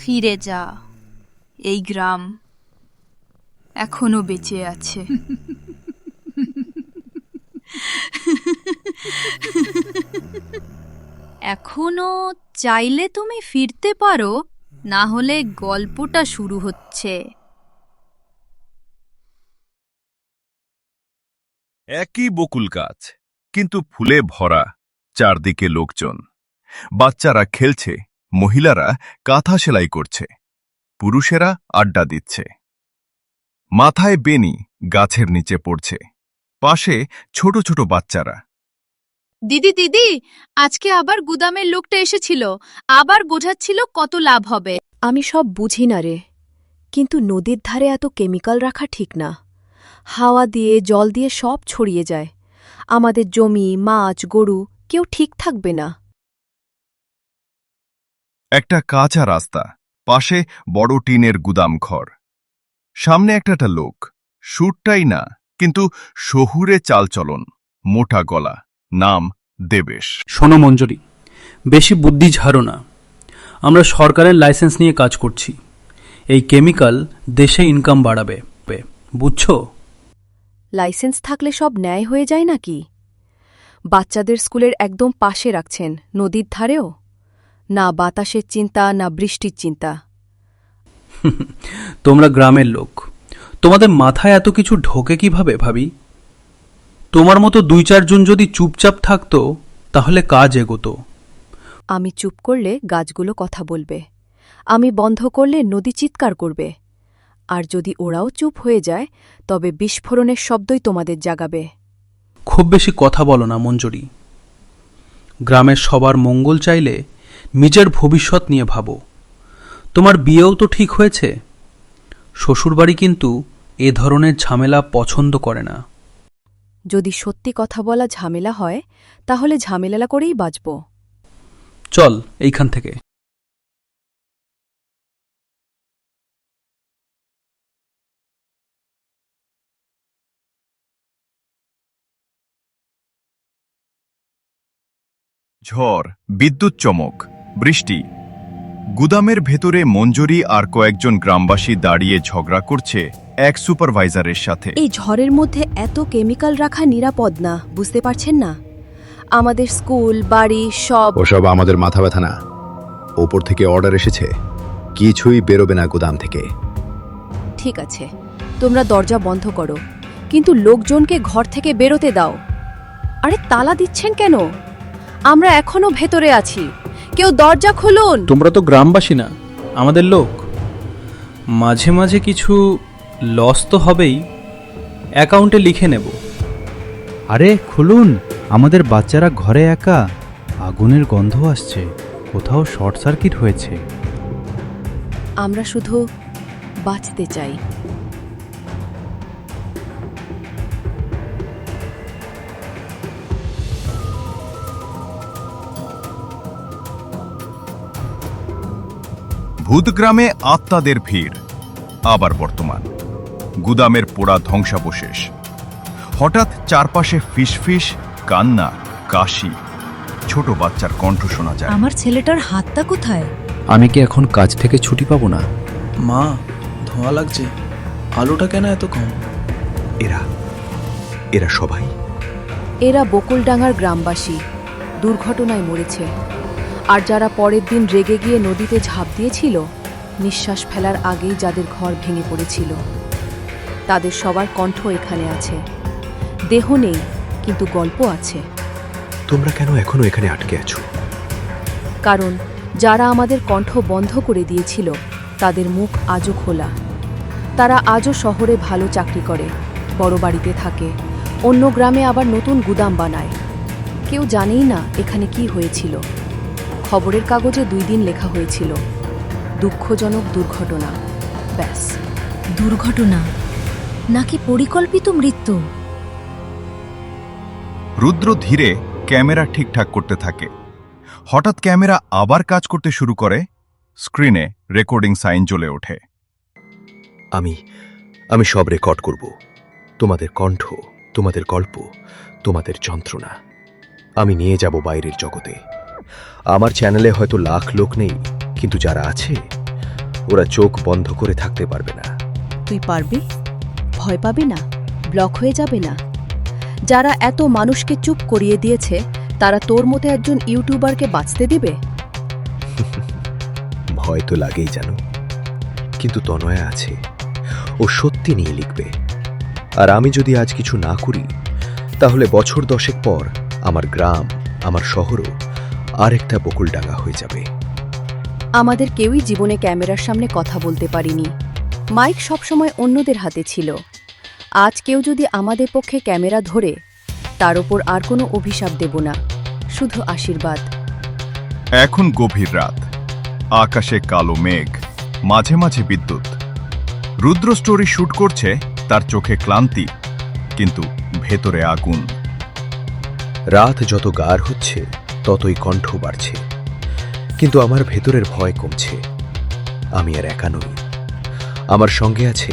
ফিরে যা, এই গ্রাম এখনো বেঁচে আছে। এখনো চাইলে তুমি ফিরতে পারো, না হলে গল্পটা শুরু হচ্ছে। একই বকুল গাছ, কিন্তু ফুলে ভরা, চারদিকে লোকজন। বাচ্চারা খেলছে, মহিলারা কাঁথা সেলাই করছে, পুরুষেরা আড্ডা দিচ্ছে। মাথায় বেনি গাছের নিচে পড়ছে, পাশে ছোট ছোট বাচ্চারা। দিদি দিদি, আজকে আবার গুদামের লোকটা এসেছিল, আবার বোঝাচ্ছিল কত লাভ হবে। আমি সব বুঝি না রে, কিন্তু নদীর ধারে এত কেমিক্যাল রাখা ঠিক না। হাওয়া দিয়ে জল দিয়ে সব ছড়িয়ে যায়। আমাদের জমি, মাছ, গরু কেউ ঠিক থাকবে না। একটা কাঁচা রাস্তা, পাশে বড় টিনের গুদাম ঘর। সামনে একটা লোক, সুরটাই না, কিন্তু শহুরে চালচলন, মোটা গলা, নাম দেবেশ। শোনো মঞ্জরি, বেশি বুদ্ধি ঝাড়ো না। আমরা সরকারের লাইসেন্স নিয়ে কাজ করছি। এই কেমিক্যাল দেশে ইনকাম বাড়াবে, বুঝছো? লাইসেন্স থাকলে সব ন্যায় হয়ে যায় নাকি? বাচ্চাদের স্কুলের একদম পাশে রাখছেন, নদীর ধারেও। না বাতাসের চিন্তা, না বৃষ্টির চিন্তা। তোমরা গ্রামের লোক, তোমাদের মাথায় এত কিছু ঢোকে কিভাবে ভাবি? তোমার মতো 2-4 জন যদি চুপচাপ থাকতো তাহলে কাজ এগোতো। আমি চুপ করলে গাছগুলো কথা বলবে, আমি বন্ধ করলে নদী চিৎকার করবে। আর যদি ওরাও চুপ হয়ে যায়, তবে বিস্ফোরণের শব্দই তোমাদের জাগাবে। খুব বেশি কথা বলো না মঞ্জরি। গ্রামের সবার মঙ্গল চাইলে নিজের ভবিষ্যৎ নিয়ে ভাবো। তোমার বিয়েও তো ঠিক হয়েছে। শ্বশুরবাড়ি কিন্তু এ ধরনের ঝামেলা পছন্দ করে না। যদি সত্যি কথা বলা ঝামেলা হয়, তাহলে ঝামেলা করেই বাঁচব। চল এইখান থেকে। ঝড়, বিদ্যুৎ চমক, বৃষ্টি। গুদামের ভেতরে মঞ্জরি আর কয়েকজন গ্রামবাসী দাঁড়িয়ে ঝগড়া করছে এক সুপারভাইজারের সাথে। এই ঝড়ের মধ্যে এত কেমিক্যাল রাখা নিরাপদ না, বুঝতে পারছেন না? আমাদের স্কুল, বাড়ি সব। ওসব আমাদের মাথা ব্যথা না। ওপর থেকে অর্ডার এসেছে, কিছুই বেরোবে না গুদাম থেকে। ঠিক আছে, তোমরা দরজা বন্ধ করো, কিন্তু লোকজনকে ঘর থেকে বেরোতে দাও। আরে তালা দিচ্ছেন কেন? আমরা এখনো ভেতরে আছি, কেউ দরজা খুলুন। তোমরা তো গ্রামবাসী না, আমাদের লোক। মাঝে মাঝে কিছু লস তো হবেই, অ্যাকাউন্টে লিখে নেব। আরে খুলুন, আমাদের বাচ্চারা ঘরে একা। আগুনের গন্ধ আসছে, কোথাও শর্ট সার্কিট হয়েছে। আমরা শুধু বাঁচতে চাই। ভূতগ্রামে আত্মাদের ভিড়, আবার বর্তমান। গুদামের পোড়া ধ্বংসাবশেষ। হঠাৎ চারপাশে ফিসফিস, কান্না, কাশি। ছোট বাচ্চার কণ্ঠ শোনা যায়। আমার ছেলেটার হাতটা কোথায়? আমি কি এখন কাজ থেকে ছুটি পাবো না? মা, ধোঁয়া লাগছে, আলোটা কেন এত কম? এরা সবাই এরা বকুলডাঙ্গার গ্রামবাসী, দুর্ঘটনায় মরেছে। আর যারা পরের দিন রেগে গিয়ে নদীতে ঝাঁপ দিয়েছিল, নিঃশ্বাস ফেলার আগেই যাদের ঘর ভেঙে পড়েছিল, তাদের সবার কণ্ঠ এখানে আছে। দেহ নেই, কিন্তু গল্প আছে। তোমরা কেন এখনো এখানে আটকে আছো? কারণ যারা আমাদের কণ্ঠ বন্ধ করে দিয়েছিল, তাদের মুখ আজও খোলা। তারা আজও শহরে ভালো চাকরি করে, বড় বাড়িতে থাকে, অন্য গ্রামে আবার নতুন গুদাম বানায়। কেউ জানেই না এখানে কি হয়েছিল। খবরের কাগজে 2 দিন লেখা হয়েছিল, দুঃখজনক দুর্ঘটনা, ব্যাস। দুর্ঘটনা নাকি পরিকল্পিত মৃত্যু? রুদ্র ধীরে ক্যামেরা ঠিকঠাক করতে থাকে। হঠাৎ ক্যামেরা আবার কাজ করতে শুরু করে। স্ক্রিনে রেকর্ডিং সাইন জ্বলে ওঠে। আমি সব রেকর্ড করব। তোমাদের কণ্ঠ, তোমাদের গল্প, তোমাদের যন্ত্রণা আমি নিয়ে যাব বাইরের জগতে। আমার চ্যানেলে হয়তো লাখ লোক নেই, কিন্তু যারা আছে ওরা চোখ বন্ধ করে থাকতে পারবে না। তুই পারবি? ভয় পাবি না? ব্লক হয়ে যাবে না? যারা এত মানুষকে চুপ করিয়ে দিয়েছে তারা তোর মতো একজন ইউটিউবারকে বাঁচতে দিবে? ভয় তো লাগেই জানো, কিন্তু তনয়া আছে, ও সত্যি নিয়ে লিখবে। আর আমি যদি আজ কিছু না করি, তাহলে বছর 10 পর আমার গ্রাম, আমার শহরও আরেকটা বকুলডাঙ্গা হয়ে যাবে। আমাদের কেউই জীবনে ক্যামেরার সামনে কথা বলতে পারিনি। মাইক সবসময় অন্যদের হাতে ছিল। আজ কেউ যদি আমাদের পক্ষে ক্যামেরা ধরে, তার ওপর আর কোনো অভিশাপ দেব না, শুধু আশীর্বাদ। এখন গভীর রাত, আকাশে কালো মেঘ, মাঝে মাঝে বিদ্যুৎ। রুদ্র স্টোরি শুট করছে, তার চোখে ক্লান্তি, কিন্তু ভেতরে আগুন। রাত যত গাঢ় হচ্ছে ততই কণ্ঠ বাড়ছে, কিন্তু আমার ভেতরের ভয় কমছে। আমি আর একা নই, আমার সঙ্গে আছে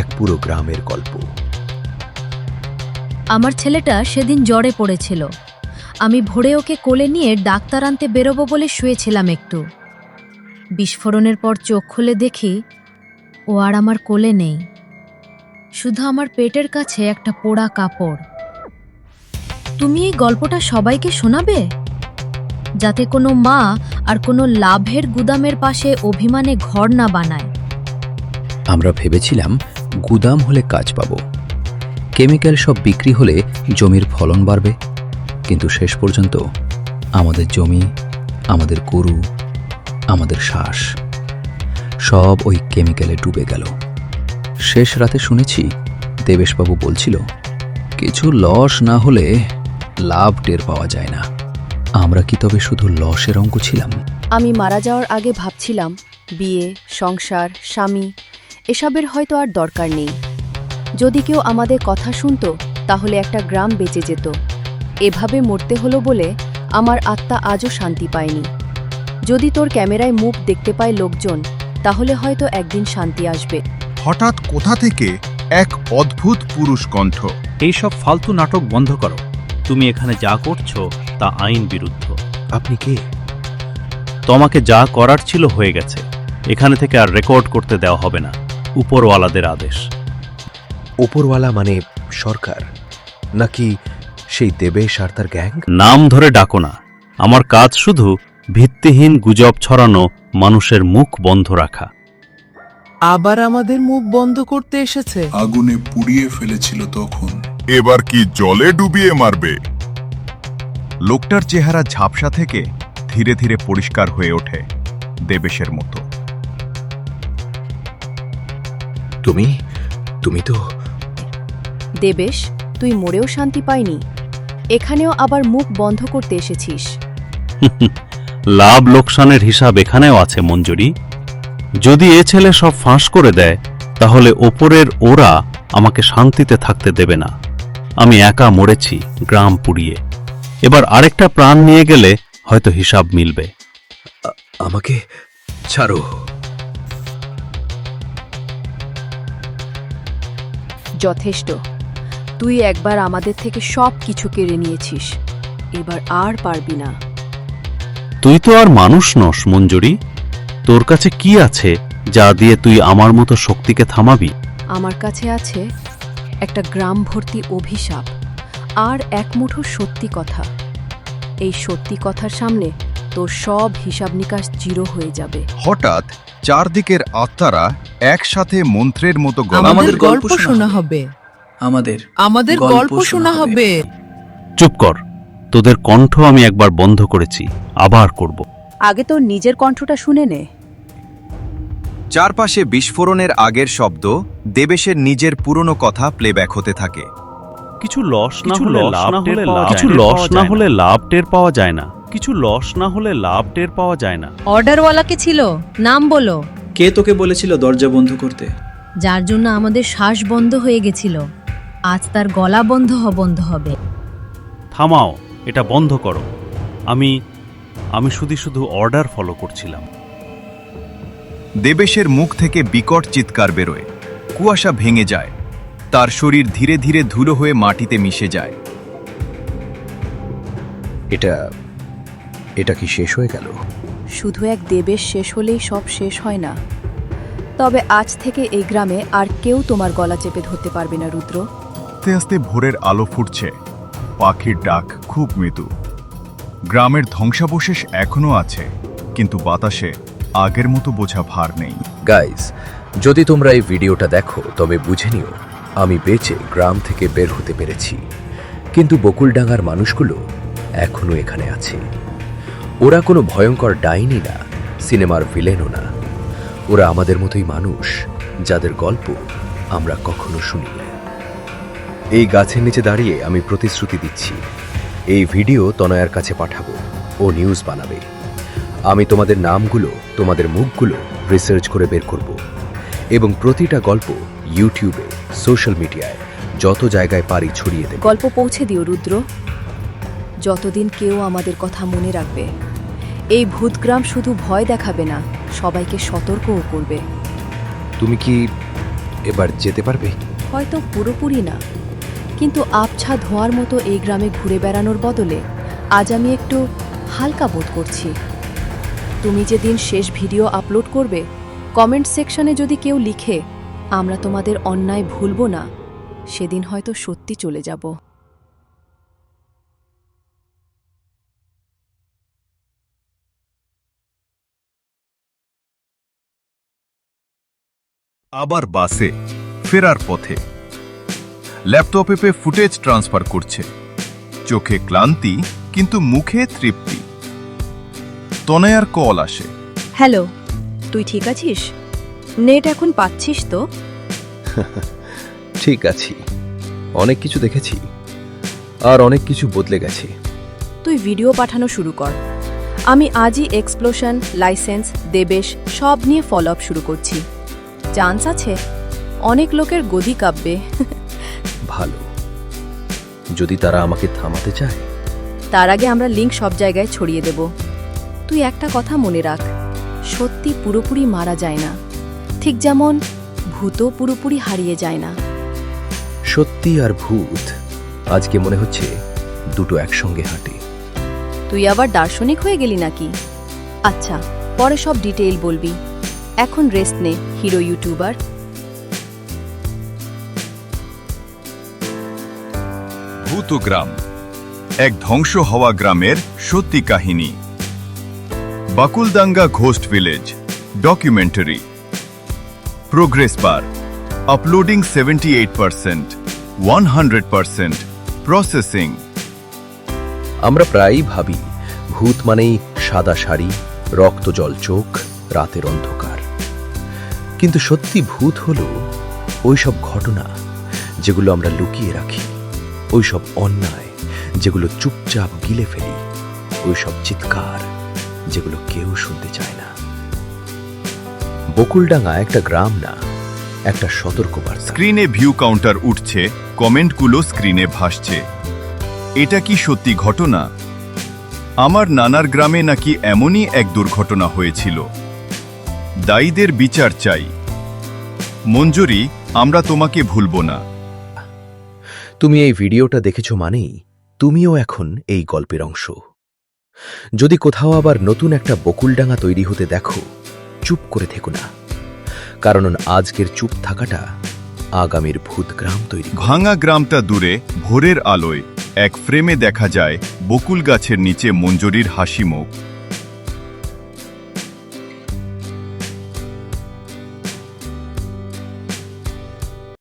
এক পুরো গ্রামের গল্প। আমার ছেলেটা সেদিন জ্বরে পড়েছিল। আমি ভোরে ওকে কোলে নিয়ে ডাক্তার আনতে বেরোবো বলে শুয়েছিলাম একটু। বিস্ফোরণের পর চোখ খুলে দেখি ও আর আমার কোলে নেই, শুধু আমার পেটের কাছে একটা পোড়া কাপড়। তুমি এই গল্পটা সবাইকে শোনাবে, যাতে কোনো মা আর কোনো লাভের গুদামের পাশে অভিমানে ঘর না বানায়। আমরা ভেবেছিলাম গুদাম হলে কাজ পাবো, কেমিক্যাল সব বিক্রি হলে জমির ফলন বাড়বে, কিন্তু শেষ পর্যন্ত আমাদের জমি, আমাদের গরু, আমাদের শ্বাস সব ওই কেমিক্যালে ডুবে গেল। শেষ রাতে শুনেছি দেবেশবাবু বলছিল, কিছু লস না হলে লাভ টের পাওয়া যায় না। আমরা কি তবে শুধু লসের অঙ্ক ছিলাম? আমি মারা যাওয়ার আগে ভাবছিলাম বিয়ে, সংসার, স্বামী এসবের হয়তো আর দরকার নেই। যদি কেউ আমাদের কথা শুনতো তাহলে একটা গ্রাম বেঁচে যেত। এভাবে মরতে হলো বলে আমার আত্মা আজও শান্তি পায়নি। যদি তোর ক্যামেরায় মুখ দেখতে পায় লোকজন, তাহলে হয়তো একদিন শান্তি আসবে। হঠাৎ কোথা থেকে এক অদ্ভুত পুরুষ কণ্ঠ। এইসব ফালতু নাটক বন্ধ করো। তুমি এখানে যা করছো তা আইন বিরুদ্ধ। আপনি কে? তোমাকে যা করার ছিল হয়ে গেছে। এখানে থেকে আর রেকর্ড করতে দেওয়া হবে না, উপরওয়ালাদের আদেশ। ওপরওয়ালা মানে সরকার, নাকি সেই দেবেশ আর তার গ্যাং? নাম ধরে ডাকো না। আমার কাজ শুধু ভিত্তিহীন গুজব ছড়ানো, মানুষের মুখ বন্ধ রাখা। আবার আমাদের মুখ বন্ধ করতে এসেছে। আগুনে পুড়িয়ে ফেলেছিল তখন। এবার কি জলে ডুবিয়ে মারবে? লোকটার চেহারা ঝাপসা থেকে ধীরে ধীরে পরিষ্কার হয়ে ওঠে, দেবেশের মতো। তুমি তো দেবেশ, তুই মরেও শান্তি পাইনি, এখানেও আবার মুখ বন্ধ করতে এসেছিস। লাভ লোকসানের হিসাব এখানেও আছে মঞ্জুরি। যদি এ ছেলে সব ফাঁস করে দেয়, তাহলে ওপরের ওরা আমাকে শান্তিতে থাকতে দেবে না। আমি একা মরেছি গ্রাম পুড়িয়ে, এবার আরেকটা প্রাণ নিয়ে গেলে হয়তো হিসাব মিলবে। আমাকে ছাড়ো। যথেষ্ট, তুই একবার আমাদের থেকে সব কিছু কেড়ে নিয়েছিস, এবার আর পারবি না। তুই তো আর মানুষ নস মঞ্জুরি। তোর কাছে কি আছে যা দিয়ে তুই আমার মতো শক্তিকে থামাবি? আমার কাছে আছে একটা গ্রাম ভর্তি অভিশাপ আর এক মুঠো সত্যি কথা। এই সত্যি কথার সামনে তোর সব হিসাব নিকাশ জিরো হয়ে যাবে। হঠাৎ চারদিকের আত্মারা একসাথে মন্ত্রের মতো আমাদের গল্প শোনা হবে। আমাদের গল্প শোনা হবে। চুপ কর, তোদের কণ্ঠ আমি একবার বন্ধ করেছি, আবার করব। আগে তোর নিজের কণ্ঠটা শুনে নে। চারপাশে বিস্ফোরণের আগের শব্দ, দেবেশের নিজের পুরনো কথা প্লেব্যাক হতে থাকে। কিছু লস না হলে লাভ টের পাওয়া যায় না। কিছু লস না হলে লাভ টের পাওয়া যায় না। অর্ডারওয়ালাকে ছিল, নাম বলো। কে তোকে বলেছিল দরজা বন্ধ করতে? যার জন্য আমাদের শ্বাস বন্ধ হয়ে গেছিল, আজ তার গলা বন্ধ হবে। থামাও, এটা বন্ধ করো। আমি শুধু অর্ডার ফলো করছিলাম। দেবেশের মুখ থেকে বিকট চিৎকার বেরোয়, কুয়াশা ভেঙে যায়, তার শরীর ধীরে ধীরে ধুলো হয়ে মাটিতে মিশে যায়। এটা কি শেষ হয়ে গেল? শুধু এক দেবেশ শেষ হলেই সব শেষ হয় না। তবে আজ থেকে এই গ্রামে আর কেউ তোমার গলা চেপে ধরতে পারবে না রুদ্র। আস্তে আস্তে ভোরের আলো ফুটছে, পাখির ডাক খুব মৃদু। গ্রামের ধ্বংসাবশেষ এখনো আছে, কিন্তু বাতাসে আগের মতো বোঝা ভার নেই। গাইজ, যদি তোমরা এই ভিডিওটা দেখো তবে বুঝে নিও আমি বেঁচে গ্রাম থেকে বের হতে পেরেছি, কিন্তু বকুলডাঙ্গার মানুষগুলো এখনো এখানে আছে। ওরা কোনো ভয়ঙ্কর ডাইনি না, সিনেমার ভিলেনও না। ওরা আমাদের মতোই মানুষ, যাদের গল্প আমরা কখনো শুনিনি। এই গাছের নিচে দাঁড়িয়ে আমি প্রতিশ্রুতি দিচ্ছি, এই ভিডিও তনয়ার কাছে পাঠাবো, ও নিউজ বানাবে। আমি তোমাদের নামগুলো, তোমাদের মুখগুলো রিসার্চ করে বের করব, এবং প্রতিটা গল্প ইউটিউবে, সোশ্যাল মিডিয়ায় যত জায়গায় পারি ছড়িয়ে দেব। গল্প পৌঁছে দিও রুদ্র, যতদিন কেউ আমাদের কথা মনে রাখবে। এই ভূতগ্রাম শুধু ভয় দেখাবে না, সবাইকে সতর্কও করবে। তুমি কি এবার যেতে পারবে? হয়তো পুরোপুরি না, কিন্তু আবছা ধোঁয়ার মতো এই গ্রামে ঘুরে বেড়ানোর বদলে আজ আমি একটু হালকা বোধ করছি। তুমি যেদিন শেষ ভিডিও আপলোড করবে, কমেন্ট সেকশনে যদি কেউ লিখে আমরা তোমাদের অন্যায় ভুলব না, সেদিন হয়তো সত্যি চলে যাব। আবার বাসে ফেরার পথে ল্যাপটপে ফুটেজ ট্রান্সফার করছে, চোখে ক্লান্তি কিন্তু মুখে তৃপ্তি। তনয়ার কল আসে। হ্যালো, তুই ঠিক আছিস? নেট এখন পাচ্ছিস তো? ঠিক আছি, অনেক কিছু দেখেছি, আর অনেক কিছু বদলে গেছে। তুই ভিডিও পাঠানো শুরু কর। আমি আজই এক্সপ্লোশন, লাইসেন্স, দেবেশ সব নিয়ে ফলো আপ শুরু করছি। চান্স আছে, অনেক লোকের গদি কাঁপবে। ভালো, যদি তারা আমাকে থামাতে চায়। তার আগে আমরা লিংক সব জায়গায় ছড়িয়ে দেব। তুই একটা কথা মনে রাখ, সত্যি পুরোপুরি মারা যায় না, ঠিক যেমন ভূতও পুরোপুরি হারিয়ে যায় না। সত্যি আর ভূত আজকে মনে হচ্ছে দুটো একসঙ্গে হাঁটে। তুই আবার দার্শনিক হয়ে গেলি নাকি? আচ্ছা, পরে সব ডিটেইল বলবি। এখন রেস্ট নে, হিরো ইউটিউবার। ভূতগ্রাম, এক ধ্বংস হওয়া গ্রামের সত্যি কাহিনী। Bakuldanga ghost village documentary. Progress bar uploading 78%, 100%, processing. আমরা প্রায়ই ভাবি ভূত মানেই সাদা শাড়ি, রক্তজল চোখ, রাতের অন্ধকার। কিন্তু সত্যি ভূত হলো ওইসব ঘটনা যেগুলো আমরা লুকিয়ে রাখি, ওইসব অন্যায় যেগুলো চুপচাপ গিলে ফেলি, ওইসব চিৎকার যেগুলো কেউ শুনতে চায় না। বকুলডাঙ্গা একটা গ্রাম না, একটা সতর্কবার্তা। স্ক্রিনে ভিউ কাউন্টার উঠছে, কমেন্টগুলো স্ক্রিনে ভাসছে। এটা কি সত্যি ঘটনা? আমার নানার গ্রামে নাকি এমনই এক দুর্ঘটনা হয়েছিল। দায়ীদের বিচার চাই। মঞ্জুরি, আমরা তোমাকে ভুলব না। তুমি এই ভিডিওটা দেখেছো মানেই তুমিও এখন এই গল্পের অংশ। যদি কোথাও আবার নতুন একটা বকুলডাঙ্গা তৈরি হতে দেখো, চুপ করে থেকো না, কারণ আজকের চুপ থাকাটা আগামীর ভূতগ্রাম তৈরি। ভাঙা গ্রামটা দূরে ভোরের আলোয় এক ফ্রেমে দেখা যায় বকুল গাছের নিচে মঞ্জুরির হাসি মুখ।